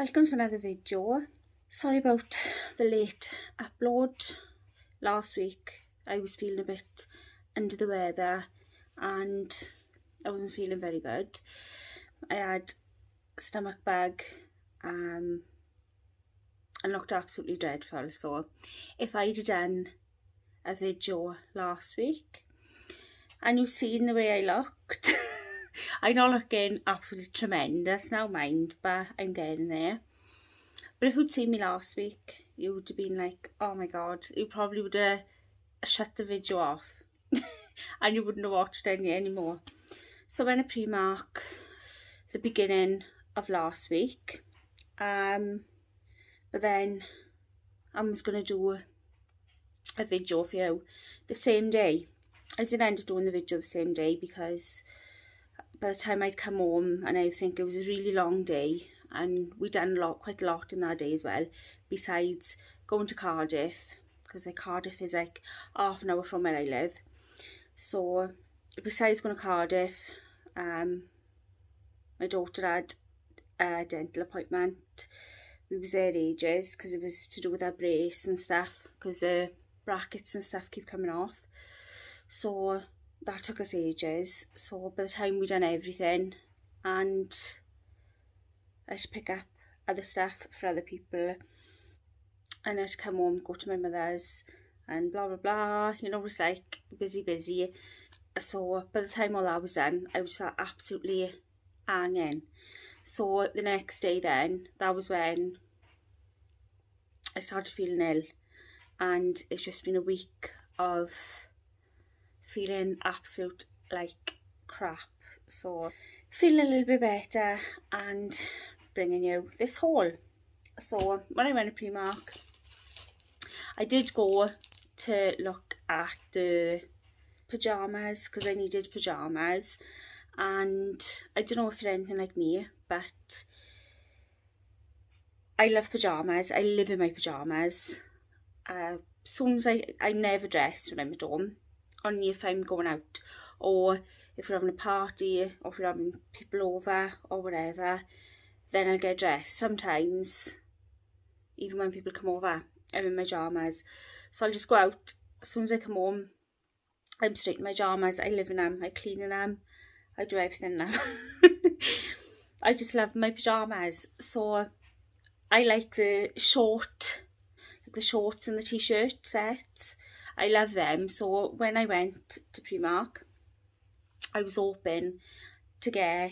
Welcome to another video. Sorry about the late upload. Last week I was feeling a bit under the weather and I wasn't feeling very good. I had a stomach bug and looked absolutely dreadful. So if I'd done a video last week and you've seen the way I looked, I'm not looking absolutely tremendous now, mind, but I'm getting there. But if you'd seen me last week, you would have been like, oh my god, you probably would have shut the video off and you wouldn't have watched any anymore. So I went to Primark the beginning of last week, but then I was going to do a video for you the same day. I didn't end up doing the video the same day because by the time I'd come home and I think it was a really long day, and we'd done quite a lot in that day as well, besides going to Cardiff, because Cardiff is like half an hour from where I live. So besides going to Cardiff, my daughter had a dental appointment. We was there ages because it was to do with her brace and stuff, because the brackets and stuff keep coming off. So that took us ages. So by the time we'd done everything, and I had to pick up other stuff for other people, and I had to come home, go to my mother's and blah blah blah, you know, it's like busy. So by the time all that was done, I was just absolutely hanging. So the next day then, that was when I started feeling ill, and it's just been a week of feeling absolute like crap. So feeling a little bit better and bringing you this haul. So when I went to Primark, I did go to look at the pajamas because I needed pajamas, and I don't know if you're anything like me, but I love pajamas. I live in my pajamas. Soon as I'm never dressed when I'm at home, only if I'm going out, or if we're having a party, or if we're having people over or whatever, then I'll get dressed. Sometimes, even when people come over, I'm in my pyjamas. So I'll just go out. As soon as I come home, I'm straight in my pyjamas. I live in them, I clean in them, I do everything in them. I just love my pyjamas. So I like the shorts and the t-shirt sets. I love them. So when I went to Primark, I was hoping to get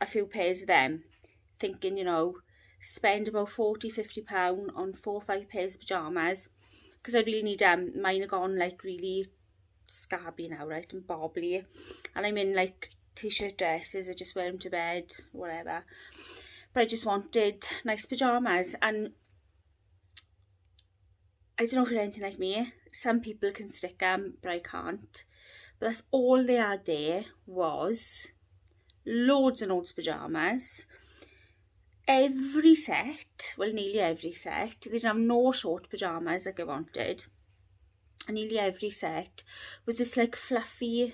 a few pairs of them, thinking, you know, spend about £40–50 on 4 or 5 pairs of pyjamas, because I really need them. Mine are gone like really scabby now, right, and bobbly, and I'm in like t-shirt dresses. I just wear them to bed, whatever, but I just wanted nice pyjamas. And I don't know if you're anything like me, some people can stick them, but I can't. But that's all they had there was loads and loads of pyjamas. Every set, well nearly every set, they didn't have no short pyjamas like I wanted. And nearly every set was this like fluffy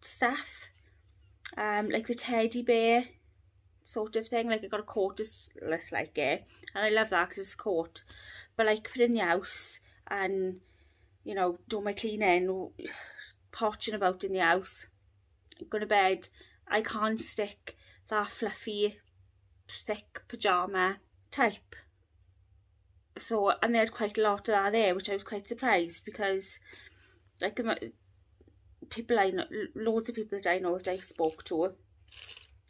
stuff, like the teddy bear sort of thing. Like I got a coat that's less like it, and I love that because it's a coat. But like for in the house and, you know, do my cleaning, potching about in the house, go to bed, I can't stick that fluffy, thick pyjama type. So, and they had quite a lot of that there, which I was quite surprised, because like people I know, loads of people that I know that I spoke to,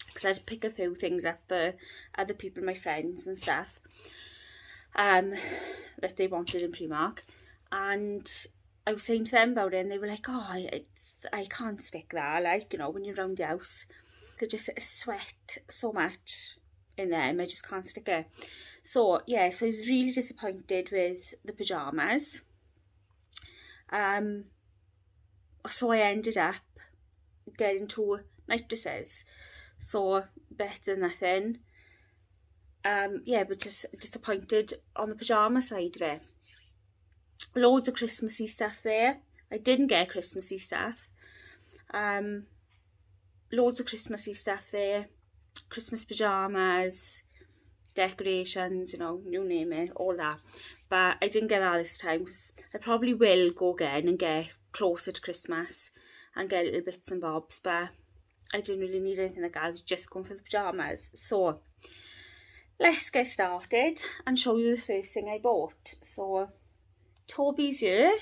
because I had to pick a few things up for other people, my friends and stuff, that they wanted in Primark, and I was saying to them about it, and they were like, oh, I can't stick that, like, you know, when you're around the house, I just sweat so much in them, I just can't stick it. So yeah, so I was really disappointed with the pyjamas. So I ended up getting 2 night dresses. So better than nothing. Yeah, but just disappointed on the pyjama side of it. Loads of Christmassy stuff there. I didn't get Christmassy stuff. Loads of Christmassy stuff there. Christmas pyjamas, decorations, you know, you name it, all that. But I didn't get that this time, because I probably will go again and get closer to Christmas and get little bits and bobs, but I didn't really need anything like that. I was just going for the pyjamas. So let's get started and show you the first thing I bought. So Toby's here.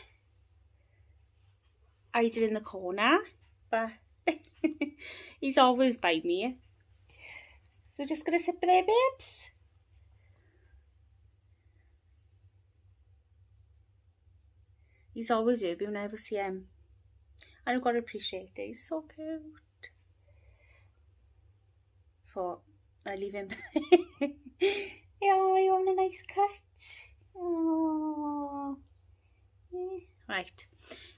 I did in the corner, but he's always by me. So just gonna sit there, babes. He's always here, but you never see him. And I've got to appreciate it. He's so cute. So I leave him. Yeah, you want a nice catch? Oh. Yeah. Right.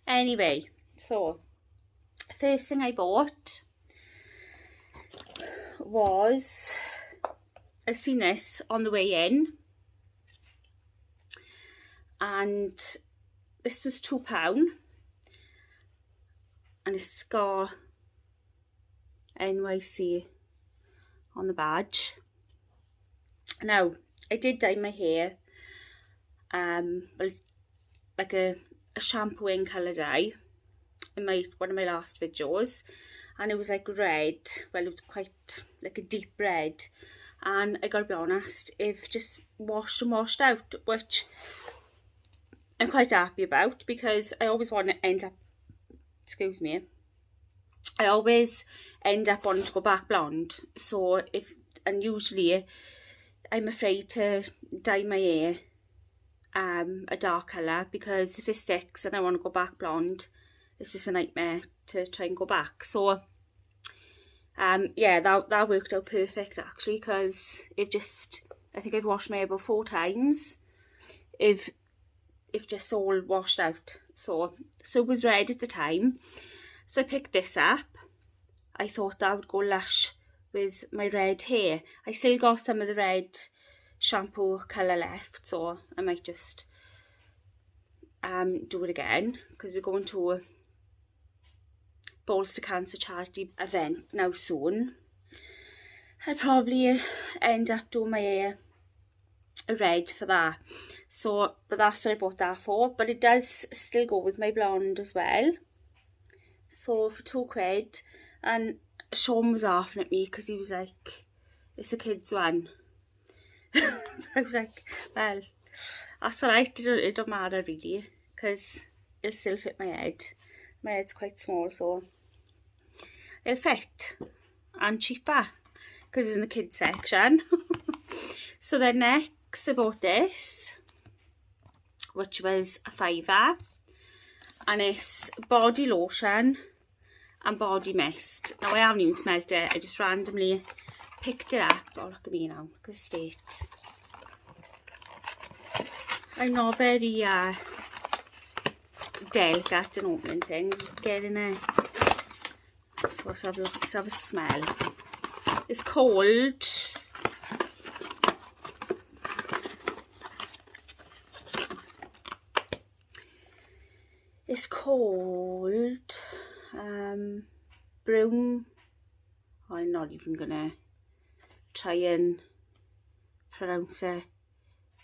Anyway, so first thing I bought was, I seen this on the way in, and this was £2, and it's got NYC on the badge. Now, I did dye my hair, but it's like a shampooing colour dye in one of my last videos, and it was like red. Well, it was quite like a deep red, and I gotta be honest, it just washed and washed out, which I'm quite happy about, because I always want to end up, excuse me, I always end up wanting to go back blonde. So and usually I'm afraid to dye my hair a dark colour, because if it sticks and I want to go back blonde, it's just a nightmare to try and go back. So yeah, that worked out perfect actually, because I think I've washed my hair about 4 times. If just all washed out. So it was red at the time. So I picked this up. I thought that would go lush with my red hair. I still got some of the red shampoo colour left, so I might just do it again, because we're going to a Balls to Cancer charity event now soon. I'll probably end up doing my hair red for that. So, but that's what I bought that for. But it does still go with my blonde as well. So for £2, and Sean was laughing at me because he was like, it's a kid's one. I was like, well, that's alright, it don't matter really, because it'll still fit my head. My head's quite small, so it'll fit, and cheaper, because it's in the kids section. So then next I bought this, which was a £5, and it's body lotion and body mist. Now I haven't even smelt it, I just randomly picked it up. Oh, look at me now, look at the state. I'm not very delicate in opening things, just getting it. So let's have a smell. It's cold. It's called brown. I'm not even gonna try and pronounce it.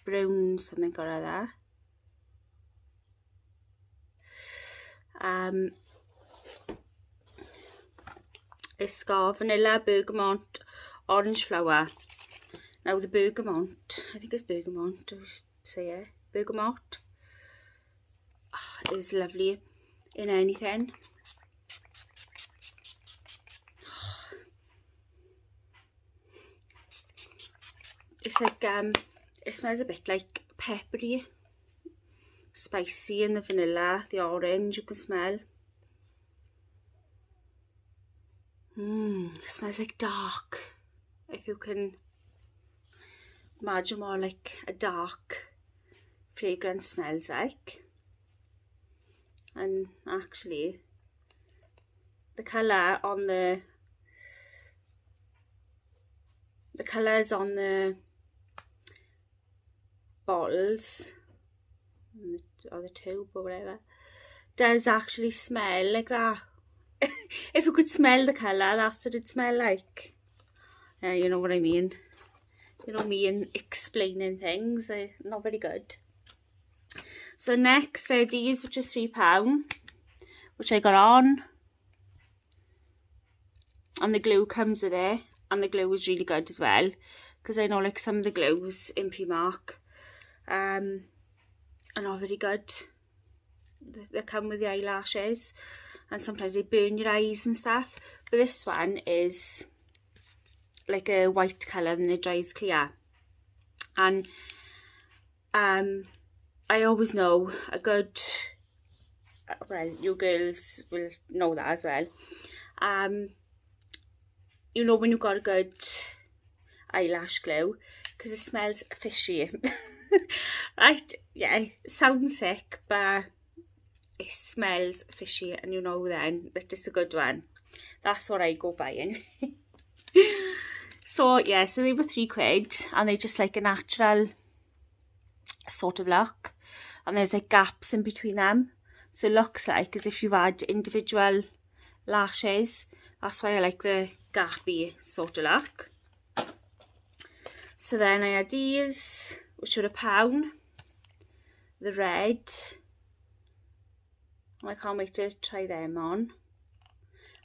Brown something or other. It's got vanilla, bergamot, orange flower. Now the bergamot, I think it's bergamot, do I say it? Bergamot is lovely in anything. It's like it smells a bit like peppery, spicy, and the vanilla, the orange you can smell. It smells like dark, if you can imagine what like a dark fragrance smells like. And actually the colours on the bottles or the tube or whatever does actually smell like that. If you could smell the colour, that's what it'd smell like. You know what I mean? You know me and explaining things, not very good. So next are these, which are £3, which I got on. And the glue comes with it, and the glue was really good as well, because I know like some of the glues in Primark are not very good. They come with the eyelashes, and sometimes they burn your eyes and stuff, but this one is like a white colour and it dries clear. And I always know a good, well, you girls will know that as well, you know when you've got a good eyelash glue, because it smells fishy. Right, yeah, it sounds sick, but it smells fishy, and you know then that it's a good one. That's what I go buying. So yeah, so they were £3, and they're just like a natural sort of look, and there's like gaps in between them, so it looks like as if you've had individual lashes. That's why I like the gappy sort of look. So then I had these, which were £1, the red, and I can't wait to try them on.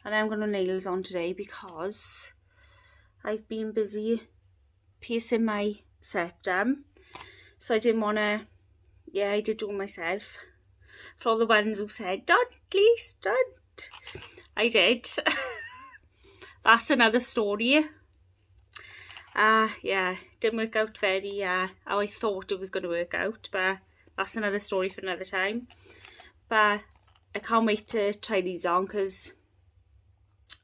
And I'm going to nails on today because I've been busy piercing my septum, so I didn't want to, yeah, I did do it myself. For all the ones who said, don't, please, don't, I did. That's another story. Yeah, didn't work out very how I thought it was going to work out, but that's another story for another time. But I can't wait to try these on, because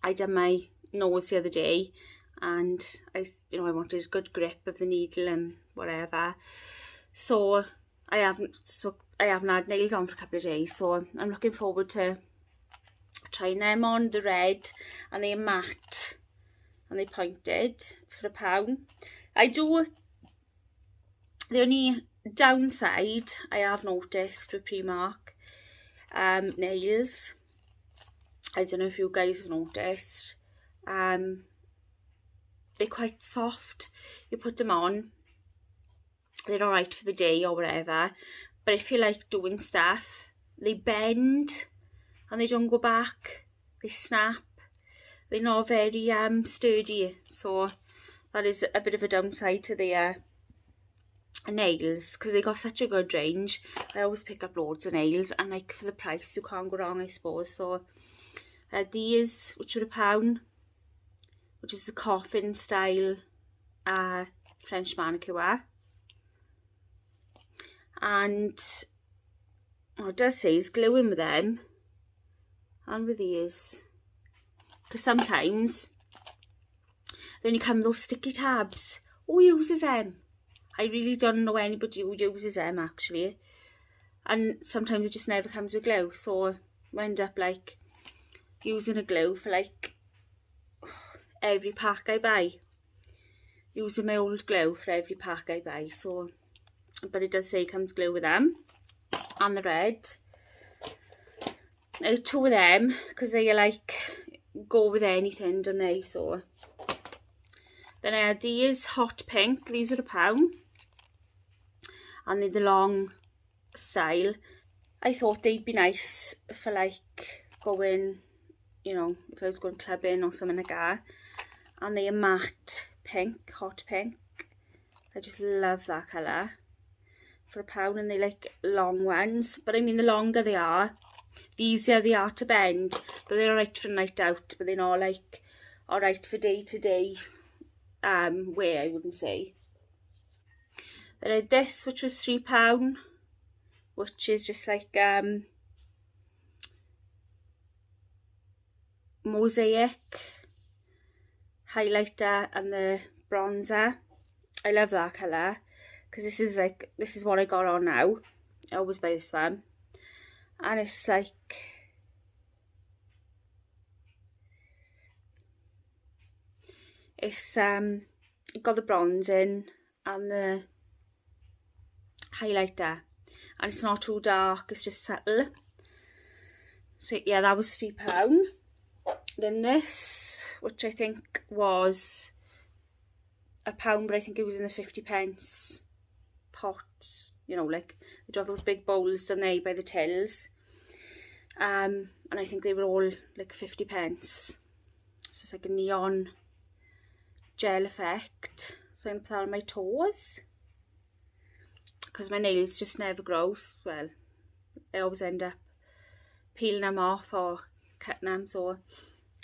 I done my nose the other day, and I wanted a good grip of the needle and whatever. So I haven't had nails on for a couple of days, so I'm looking forward to trying them on. The red, and they're matte and they pointed, for £1. The only downside I have noticed with Primark nails, I don't know if you guys have noticed, they're quite soft. You put them on, they're alright for the day or whatever, but if you like doing stuff, they bend and they don't go back, they snap, they're not very sturdy. So that is a bit of a downside to their nails, because they got such a good range. I always pick up loads of nails, and like for the price you can't go wrong, I suppose. So these, which were £1, which is the coffin style French manicure, and it does say it's gluing with them and with these, because sometimes they only come with those sticky tabs. Who uses them? I really don't know anybody who uses them actually, and sometimes it just never comes with glue, so I end up like using a glue for like every pack I buy, using my old glue for every pack I buy. So, but it does say it comes glue with them, and the red. Now 2 of them, because they like go with anything, don't they? So then I had these hot pink. These are £1, and they're the long style. I thought they'd be nice for like going, you know, if I was going clubbing or something like that. And they are matte pink, hot pink. I just love that colour. For £1, and they like long ones, but I mean the longer they are, the easier they are to bend, but they're alright for a night out, but they're not like alright for day to day wear, I wouldn't say. Then I had this, which was £3, which is just like mosaic highlighter and the bronzer. I love that colour, because this is what I got on now. I always buy this one, and it's like, it's got the bronzing and the highlighter, and it's not too dark, it's just subtle. So yeah, that was £3. Then this, which I think was £1, but I think it was in the 50p pots, you know, like they have those big bowls, don't they, by the tills. And I think they were all like 50p. So it's like a neon gel effect. So I'm going to put that on my toes, because my nails just never grow. Well, I always end up peeling them off or cutting them. So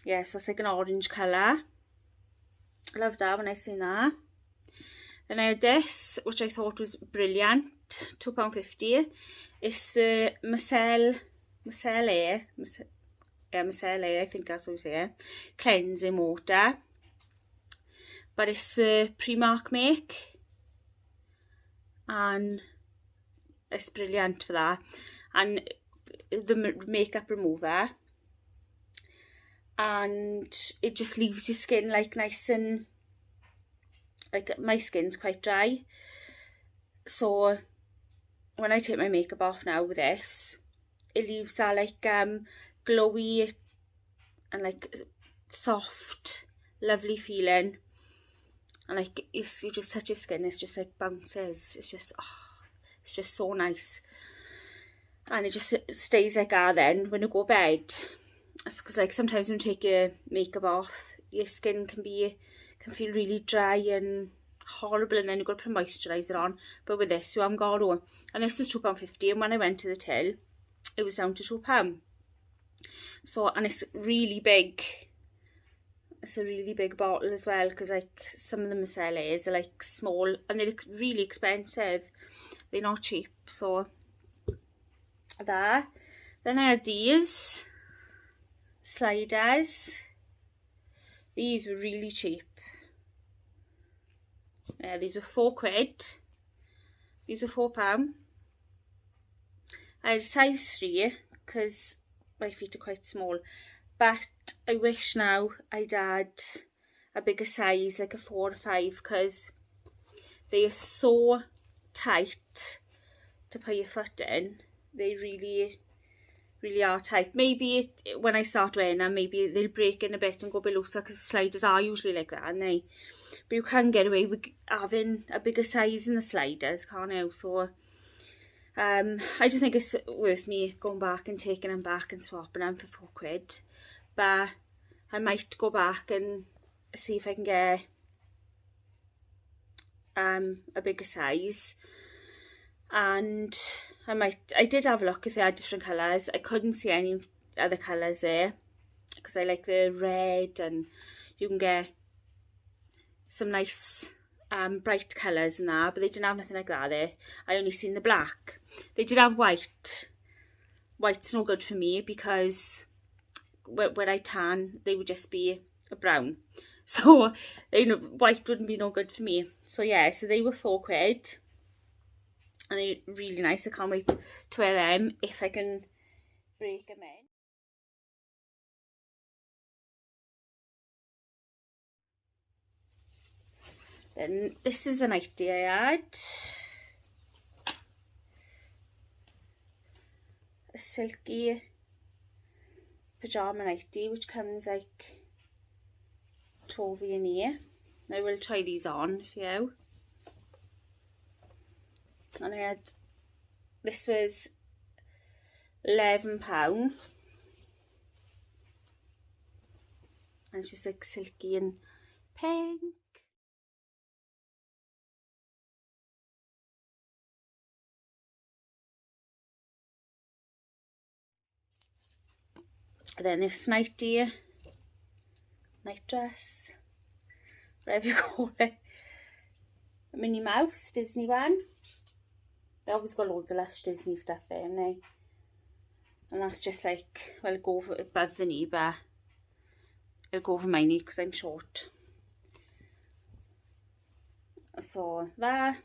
yeah, so it's like an orange colour. I love that when I seen that. Then I had this, which I thought was brilliant, £2.50. It's the Micellar, I think that's what we say it, cleansing water. But it's the Primark make, and it's brilliant for that. And the makeup remover, and it just leaves your skin like nice and, like my skin's quite dry, so when I take my makeup off now with this, it leaves that like glowy and like soft, lovely feeling. And like you just touch your skin, it's just like bounces. It's just, oh, it's just so nice. And it just stays like that then when you go to bed. It's because like sometimes when you take your makeup off, your skin can feel really dry and horrible, and then you've got to put moisturiser on. But with this, you haven't got to. And this was £2.50, and when I went to the till, it was down to £2. So, and it's really big. It's a really big bottle as well, because like some of the micellars are like small and they're really expensive. They're not cheap. So there. Then I had these sliders. These were really cheap. Yeah, these are £4. These are £4. I had size 3 because my feet are quite small, but I wish now I'd had a bigger size, like a 4 or 5, because they are so tight to put your foot in. They really, really are tight. Maybe when I start wearing them, maybe they'll break in a bit and go a bit looser, because sliders are usually like that, aren't they? But you can get away with having a bigger size in the sliders, can't you? So I just think it's worth me going back and taking them back and swapping them for £4. But I might go back and see if I can get a bigger size. And I did have a look if they had different colours. I couldn't see any other colours there, because I like the red, and you can get some nice bright colours and that, but they didn't have nothing like that there. I only seen the black. They did have white. White's no good for me, because when I tan, they would just be a brown. So white wouldn't be no good for me. So yeah, so they were £4. And they're really nice. I can't wait to wear them if I can break them in. Then this is a nightie I had. A silky pajama nightie, which comes like over your knee. I will try these on for you. And I had, this was £11. And it's just like silky and pink. And then this nightie, night dress, whatever you call it. A Minnie Mouse Disney one. They always got loads of lush Disney stuff there, haven't they? And that's just like, well, it'll go over above the knee, but it'll go over my knee because I'm short. So there.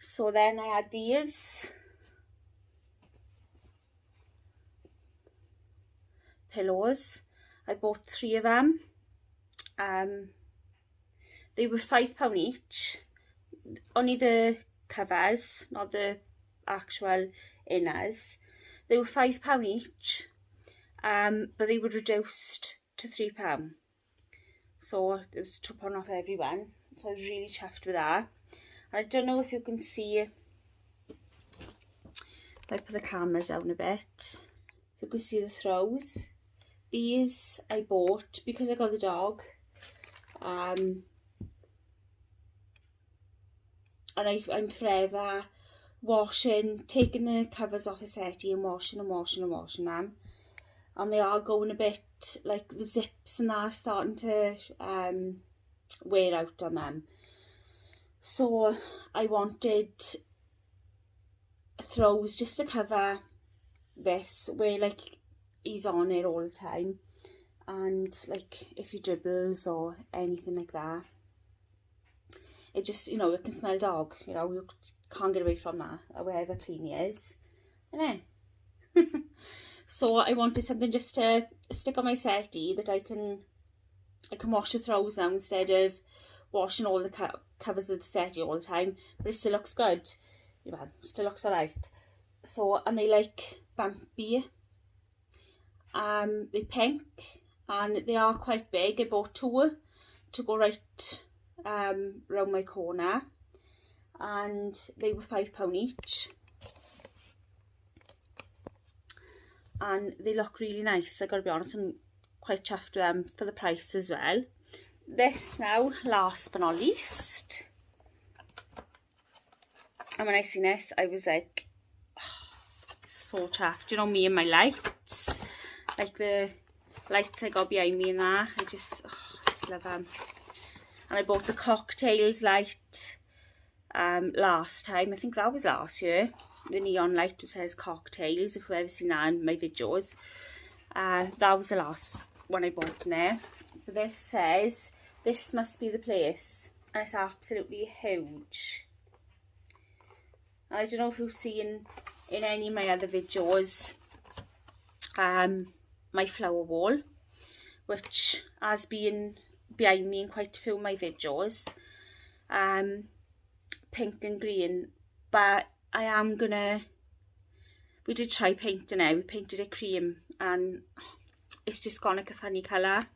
So then I had these pillows. I bought 3 of them. They were £5 each. Only the covers, not the actual inners. They were £5 each, but they were reduced to £3. So there was £2 off everyone. So I was really chuffed with that. I don't know if you can see, if I put the camera down a bit, if you can see the throws. These I bought because I got the dog. And I'm forever washing, taking the covers off the settee and washing them. And they are going a bit, like the zips and that are starting to wear out on them. So I wanted throws just to cover this, where like he's on it all the time, and like if he dribbles or anything like that, it just, you know, it can smell dog, you know, you can't get away from that, however clean he is, innit? So I wanted something just to stick on my settee that I can wash the throws now, instead of washing all the covers of the settee all the time, but it still looks good. Well, still looks alright. So, and they like bumpy. They're pink and they are quite big. I bought 2 to go right round my corner, and they were £5 each. And they look really nice, I gotta be honest. I'm quite chuffed with them for the price as well. This now, last but not least. And when I seen this, I was like, oh, so chuffed. You know me and my lights, like the lights I got behind me and that. I just love them. And I bought the cocktails light last time. I think that was last year. The neon light that says cocktails, if you've ever seen that in my videos. That was the last one I bought in there. But this says, "This must be the place." And it's absolutely huge. I don't know if you've seen in any of my other videos my flower wall, which has been behind me in quite a few of my videos, pink and green, but I am gonna, we did try painting it, we painted it cream and it's just gone like a funny colour.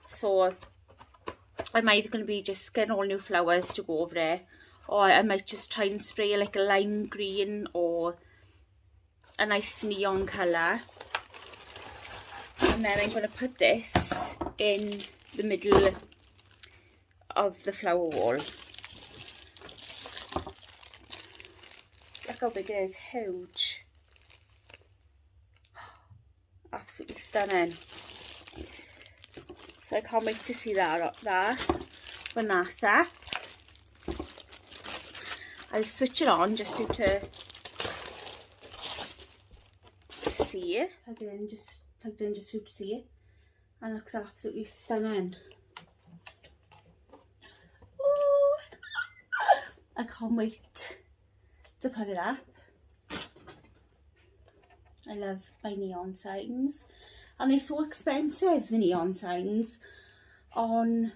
So I'm either going to be just getting all new flowers to go over there, or I might just try and spray like a lime green or a nice neon colour. And then I'm going to put this in the middle of the flower wall. Look how big it is, huge. Absolutely stunning. So I can't wait to see that up there when that's up. I'll switch it on just for you to see it. Plugged in just for you to see it. And it looks absolutely stunning. Ooh. I can't wait to put it up. I love my neon signs, and they're so expensive, the neon signs on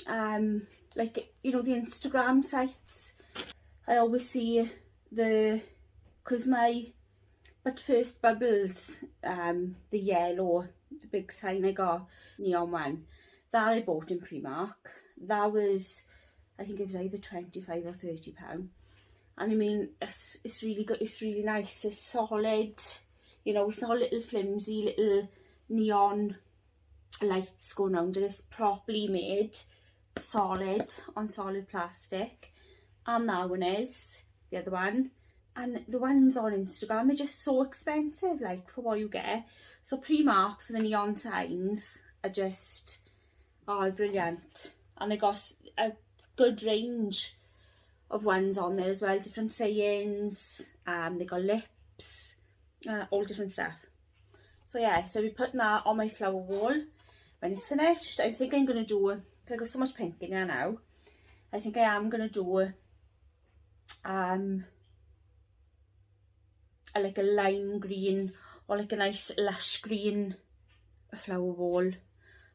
like, you know, the Instagram sites. I always see because my But First Bubbles, the yellow, the big sign I got, neon one, that I bought in Primark. That was, I think it was either £25 or £30. And I mean, it's really good, it's really nice, it's solid, you know, it's not little flimsy little neon lights going around it. It's properly made, solid, on solid plastic. And that one is, the other one. And the ones on Instagram are just so expensive, like, for what you get. So Primark for the neon signs are just, oh, brilliant. And they got a good range of ones on there as well, different sayings, they got lips, all different stuff. So yeah, so we're putting that on my flower wall when it's finished. I think I'm going to do, I got so much pink in here now, I think I am going to do like a lime green or like a nice lush green flower wall,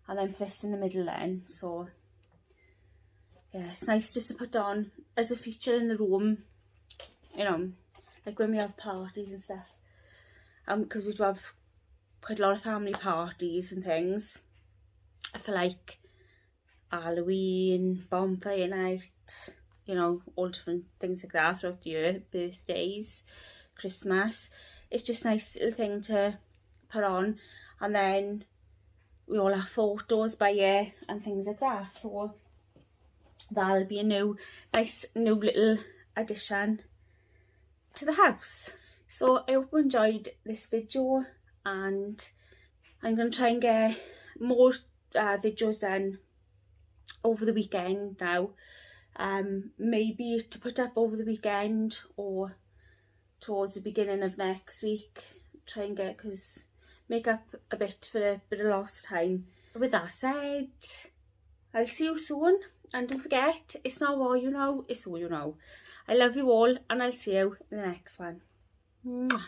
and then put this in the middle then. So yeah, it's nice just to put on as a feature in the room, you know, like when we have parties and stuff. because we do have quite a lot of family parties and things for like Halloween, bonfire night, you know, all different things like that throughout the year, birthdays, Christmas. It's just a nice little thing to put on, and then we all have photos by year and things like that, so that'll be a nice new little addition to the house. So I hope you enjoyed this video, and I'm going to try and get more videos done over the weekend now. Maybe to put up over the weekend or towards the beginning of next week. Try and make up a bit for a bit of lost time. With that said, I'll see you soon, and don't forget, it's not what you know, it's who you know. I love you all, and I'll see you in the next one. Mwah.